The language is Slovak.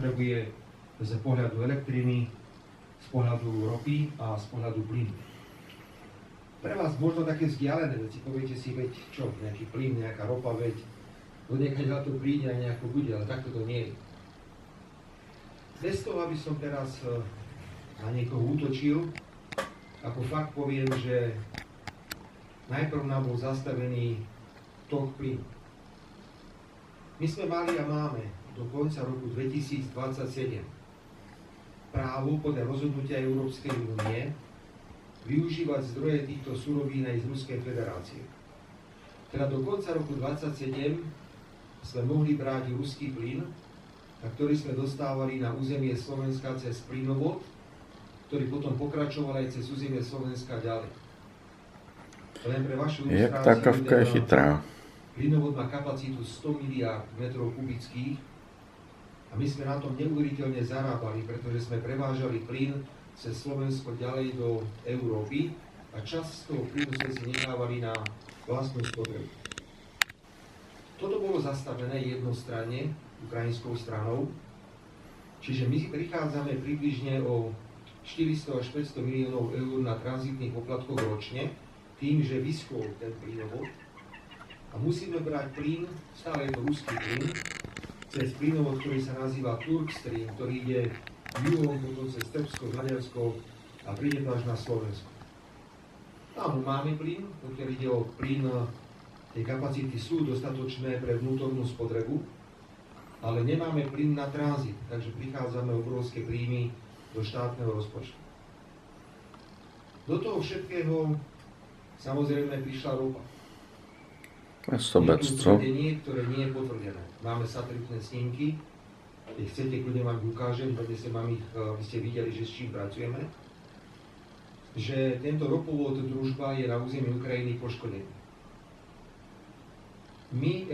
spotrebuje z pohľadu elektriny, z pohľadu ropy a z pohľadu plynu. Pre vás možno také vzdialené veci, poviete si, veď čo, nejaký plyn, nejaká ropa, veď niekedy to príde a nejako bude, ale takto to nie je. Bez toho, aby som teraz na niekoho útočil, ako fakt poviem, že najprv nám bol zastavený tok plynu. My sme mali a máme do konca roku 2027 právo podľa rozhodnutia Európskej únie využívať zdroje týchto surovín aj z Ruskej federácie. Teda do konca roku 2027 sme mohli brať ruský plyn, a ktorý sme dostávali na územie Slovenska cez plynovod, ktorý potom pokračoval aj cez územie Slovenska ďalej. Len pre vašu ilustráciu, plynovod má kapacitu 100 miliárd metrov kubických a my sme na tom neuveriteľne zarábali, pretože sme prevážali plyn cez Slovensko ďalej do Európy a časť z toho plynu sme si nechávali na vlastnú spotrebu. Toto bolo zastavené jednostranne ukrajinskou stranou, čiže my prichádzame približne o 400 až 500 miliónov eur na tranzitných poplatkoch ročne, tým, že vyschol ten plynovod a musíme brať plyn, stále je to ruský plyn, cez plynovod, ktorý sa nazýva Turkstream, ktorý ide juhom, potom cez Srbsko, Maďarsko a príde to až na Slovensko. Tam máme plyn, pokiaľ ide o plyn, tie kapacity sú dostatočné pre vnútornú spotrebu, ale nemáme plyn na tranzit, takže prichádzame obrovské príjmy do štátneho rozpočtu. Do toho všetkého samozrejme prišla ropa. Je tu tvrdenie, ktoré nie je potvrdené. Máme satelitné snímky, keď chcete, kľudne vám ukážem, kde ste vám ich, aby ste videli, že s čím pracujeme, že tento ropovod Družba je na území Ukrajiny poškodený. My,